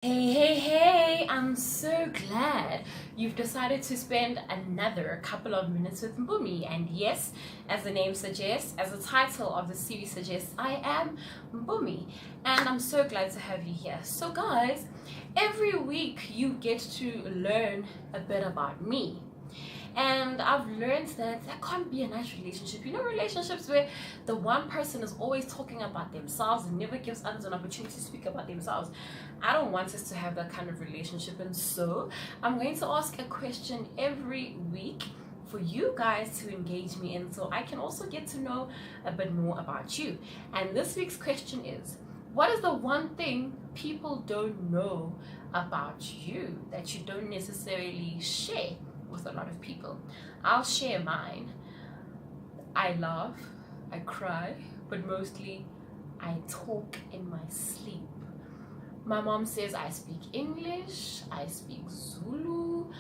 Hey, I'm so glad you've decided to spend another couple of minutes with Mpumi. And yes, as the name suggests, as the title of the series suggests, I am Mpumi. And I'm so glad to have you here. So guys, every week you get to learn a bit about me. And I've learned that can't be a nice relationship. You know, relationships where the one person is always talking about themselves and never gives others an opportunity to speak about themselves. I don't want us to have that kind of relationship. And so I'm going to ask a question every week for you guys to engage me in, so I can also get to know a bit more about you. And this week's question is, what is the one thing people don't know about you that you don't necessarily share with a lot of people? I'll share mine. I laugh, I cry, but mostly I talk in my sleep. My mom says I speak English, I speak Zulu,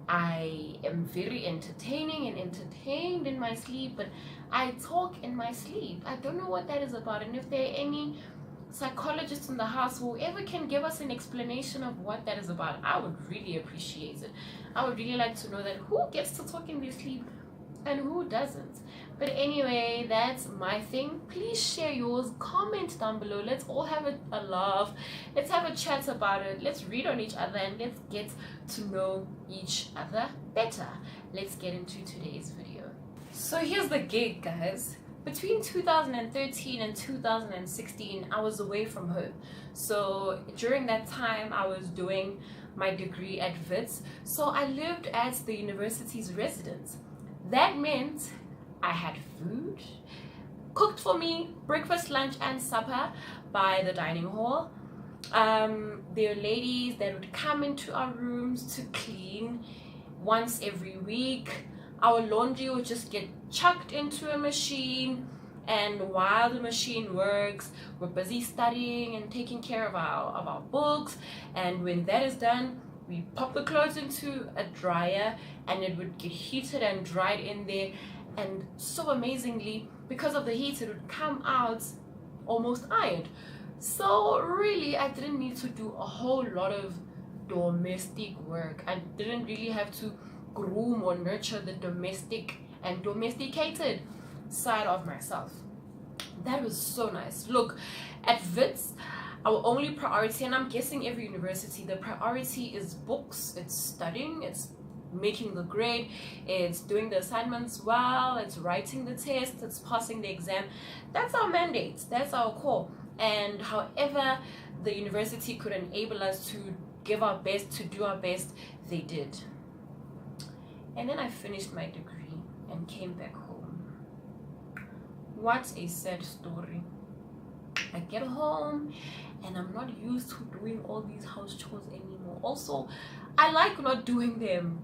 I am very entertaining and entertained in my sleep, but I talk in my sleep. I don't know what that is about, and if there are any psychologists in the house, whoever can give us an explanation of what that is about, I would really appreciate it. I would really like to know that who gets to talk in their sleep and who doesn't. But anyway, that's my thing. Please share yours, comment down below. Let's all have a laugh, let's have a chat about it, let's read on each other, and let's get to know each other better. Let's get into today's video. So here's the gig, guys. Between 2013 and 2016, I was away from home. So during that time, I was doing my degree at Wits. So I lived at the university's residence. That meant I had food cooked for me, breakfast, lunch, and supper by the dining hall. There were ladies that would come into our rooms to clean once every week. Our laundry would just get chucked into a machine, and while the machine works, we're busy studying and taking care of our books. And when that is done, we pop the clothes into a dryer and it would get heated and dried in there. And so amazingly, because of the heat, it would come out almost ironed. So really, I didn't need to do a whole lot of domestic work. I didn't really have to groom or nurture the domestic and domesticated side of myself. That was so nice. Look, at Wits, our only priority, and I'm guessing every university, the priority is books, it's studying, it's making the grade, it's doing the assignments well, it's writing the test, it's passing the exam. That's our mandate, that's our core. And however the university could enable us to give our best, to do our best, they did. And then I finished my degree and came back home. What a sad story. I get home and I'm not used to doing all these house chores anymore. Also, I like not doing them.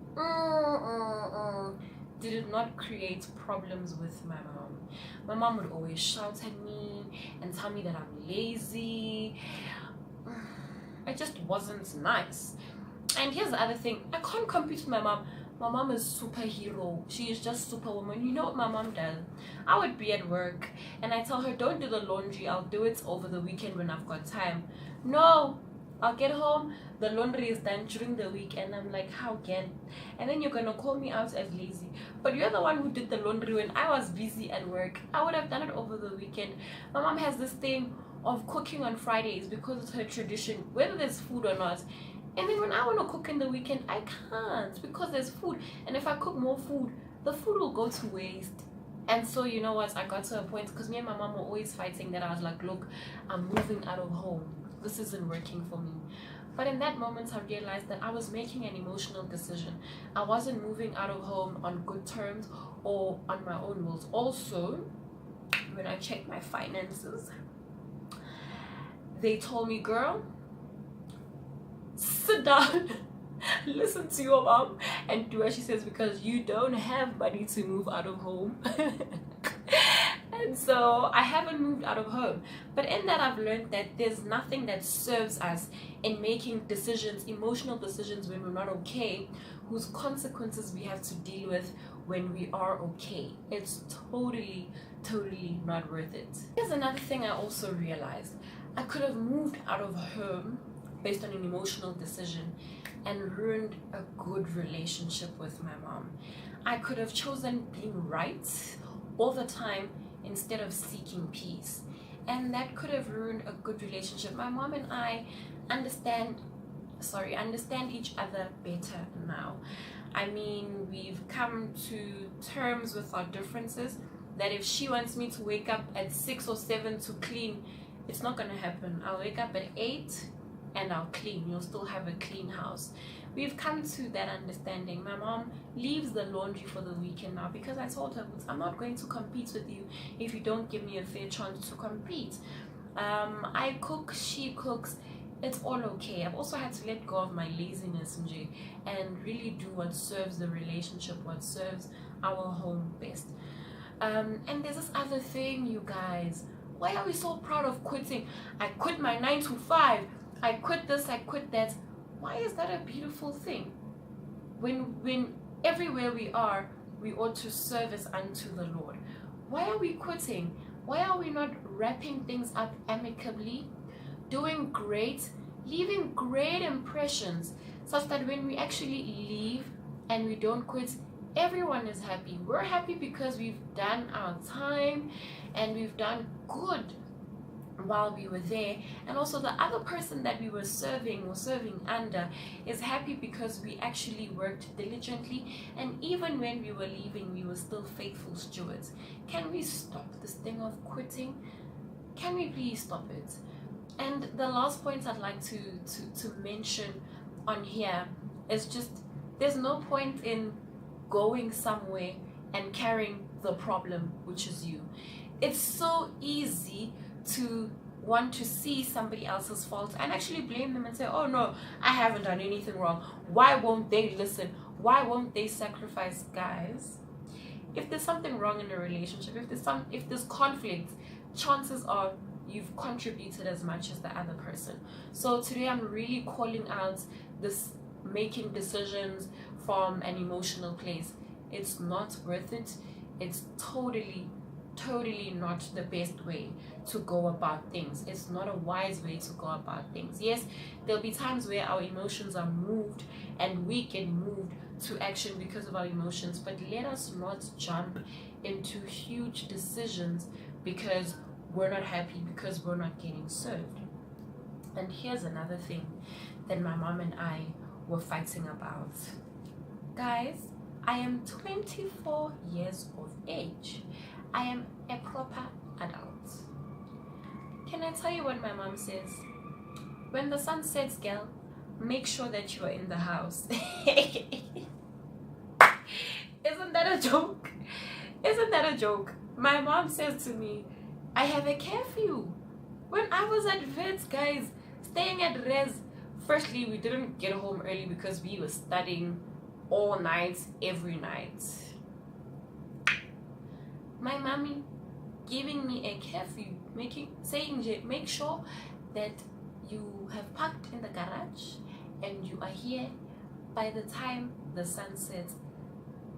Did it not create problems with my mom? My mom would always shout at me and tell me that I'm lazy. It just wasn't nice. And here's the other thing, I can't compete with my mom. My mom is superhero. She is just superwoman. You know what my mom does? I would be at work and I tell her, don't do the laundry, I'll do it over the weekend when I've got time. No, I'll get home, the laundry is done during the week, and I'm like, how can? And then you're gonna call me out as lazy. But you're the one who did the laundry when I was busy at work. I would have done it over the weekend. My mom has this thing of cooking on Fridays because it's her tradition, whether there's food or not. And then when I want to cook in the weekend, I can't because there's food. And if I cook more food, the food will go to waste. And so, you know what, I got to a point, because me and my mom were always fighting, that I was like, look, I'm moving out of home. This isn't working for me. But in that moment, I realized that I was making an emotional decision. I wasn't moving out of home on good terms or on my own rules. Also, when I checked my finances, they told me, girl, sit down, listen to your mom and do what she says, because you don't have money to move out of home. And so I haven't moved out of home. But in that, I've learned that there's nothing that serves us in making decisions, emotional decisions, when we're not okay, whose consequences we have to deal with when we are okay. It's totally not worth it. Here's another thing I also realized. I could have moved out of home based on an emotional decision and ruined a good relationship with my mom. I could have chosen being right all the time instead of seeking peace, and that could have ruined a good relationship. My mom and I understand each other better now. I mean, we've come to terms with our differences, that if she wants me to wake up at 6 or 7 to clean, it's not gonna happen. I'll wake up at 8 and I'll clean. You'll still have a clean house. We've come to that understanding. My mom leaves the laundry for the weekend now because I told her, I'm not going to compete with you if you don't give me a fair chance to compete. I cook, she cooks, it's all okay. I've also had to let go of my laziness and really do what serves the relationship, what serves our home best. And there's this other thing, you guys. Why are we so proud of quitting? I quit my 9 to 5. I quit this, I quit that. Why is that a beautiful thing? When everywhere we are, we ought to service unto the Lord. Why are we quitting? Why are we not wrapping things up amicably, doing great, leaving great impressions, such that when we actually leave and we don't quit, everyone is happy. We're happy because we've done our time and we've done good while we were there, and also the other person that we were serving or serving under is happy because we actually worked diligently, and even when we were leaving, we were still faithful stewards. Can we stop this thing of quitting? Can we please stop it? And the last point I'd like to mention on here is just, there's no point in going somewhere and carrying the problem, which is you. It's so easy to want to see somebody else's fault and actually blame them and say, oh no, I haven't done anything wrong. Why won't they listen? Why won't they sacrifice? Guys, if there's something wrong in a relationship, if there's conflict, chances are you've contributed as much as the other person. So today I'm really calling out this making decisions from an emotional place. It's not worth it. It's totally not the best way to go about things. It's not a wise way to go about things. Yes, there'll be times where our emotions are moved and we get moved to action because of our emotions, but let us not jump into huge decisions because we're not happy, because we're not getting served. And here's another thing that my mom and I were fighting about. Guys, I am 24 years of age. I am a proper adult. Can I tell you what my mom says? When the sun sets, girl, make sure that you are in the house. Isn't that a joke? Isn't that a joke? My mom says to me, I have a curfew. When I was at Vets, guys, staying at Res, firstly, we didn't get home early because we were studying all night, every night. My mommy giving me a curfew, saying, make sure that you have parked in the garage and you are here by the time the sun sets.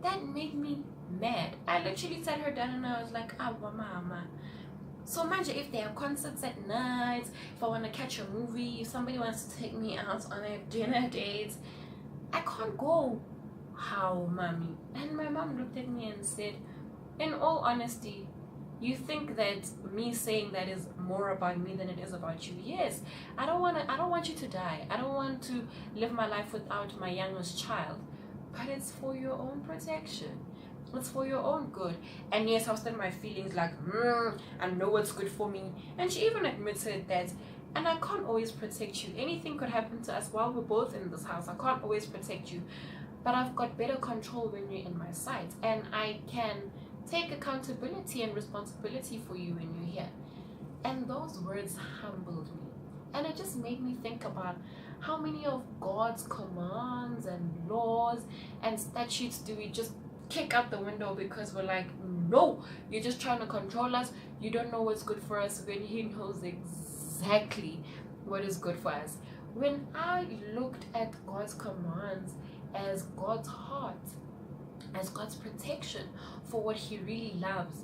That made me mad. I literally sat her down and I was like, mama. So manje, if there are concerts at night, if I want to catch a movie, if somebody wants to take me out on a dinner date, I can't go. How, mommy? And my mom looked at me and said, in all honesty, you think that me saying that is more about me than it is about you? Yes. I don't want you to die. I don't want to live my life without my youngest child. But it's for your own protection. It's for your own good. And yes, I was in my feelings like, I know what's good for me. And she even admitted that. And I can't always protect you. Anything could happen to us while we're both in this house. I can't always protect you. But I've got better control when you're in my sight. And I can take accountability and responsibility for you when you're here. And those words humbled me. And it just made me think about how many of God's commands and laws and statutes do we just kick out the window because we're like, no, you're just trying to control us. You don't know what's good for us when He knows exactly what is good for us. When I looked at God's commands as God's heart, as God's protection for what He really loves,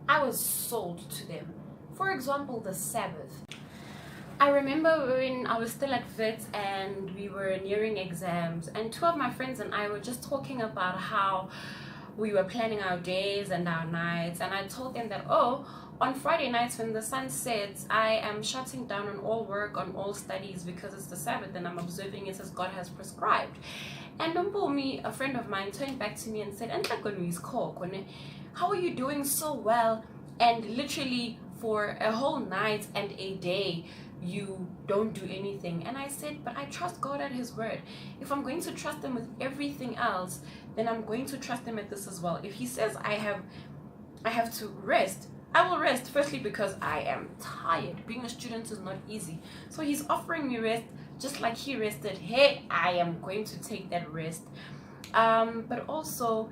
I was sold to them. For example, the Sabbath. I remember when I was still at Wits and we were nearing exams, and two of my friends and I were just talking about how we were planning our days and our nights, and I told them that, oh, on Friday nights when the sun sets, I am shutting down on all work, on all studies, because it's the Sabbath and I'm observing it as God has prescribed. And Mpumi, a friend of mine, turned back to me and said, how are you doing so well, and literally for a whole night and a day you don't do anything? And I said, but I trust God at his word. If I'm going to trust him with everything else, then I'm going to trust him at this as well. If he says I have to rest, I will rest. Firstly, because I am tired. Being a student is not easy, so he's offering me rest just like he rested. Hey, I am going to take that rest. But also,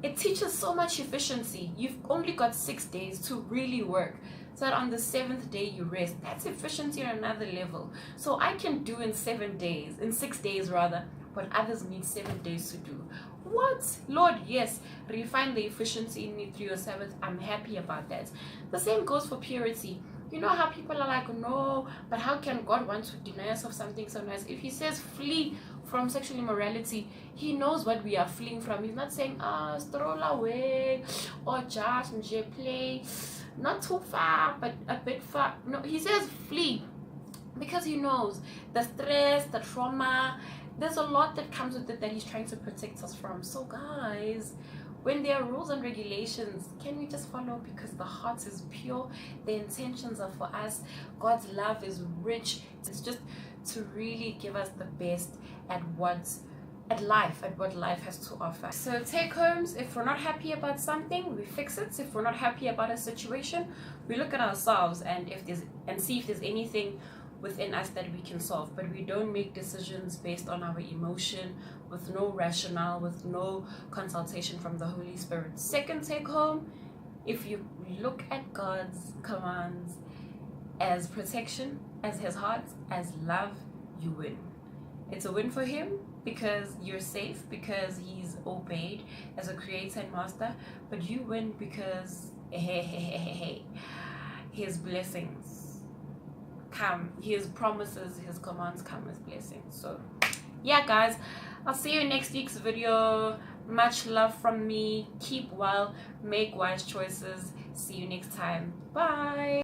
it teaches so much efficiency. You've only got 6 days to really work, so that on the 7th day you rest. That's efficiency on another level. So I can do in 6 days rather, what others need 7 days to do. What? Lord, yes, refine the efficiency in me through your Sabbath. I'm happy about that. The same goes for purity. You know how people are like, no, but how can God want to deny us of something so nice? If he says flee from sexual immorality, he knows what we are fleeing from. He's not saying, stroll away, or just play, not too far, but a bit far. No, he says flee, because he knows the stress, the trauma, there's a lot that comes with it that he's trying to protect us from. So guys, when there are rules and regulations, can we just follow? Because the heart is pure, the intentions are for us, God's love is rich. It's just to really give us the best at what life has to offer. So take homes, if we're not happy about something, we fix it. If we're not happy about a situation, we look at ourselves and see if there's anything within us that we can solve. But we don't make decisions based on our emotion, with no rationale, with no consultation from the Holy Spirit. Second take home, if you look at God's commands as protection, as his heart, as love, you win. It's a win for him because you're safe, because he's obeyed as a creator and master, but you win because his blessings come, his promises, his commands come as blessings. So yeah guys, I'll see you in next week's video. Much love from me. Keep well, make wise choices. See you next time. Bye.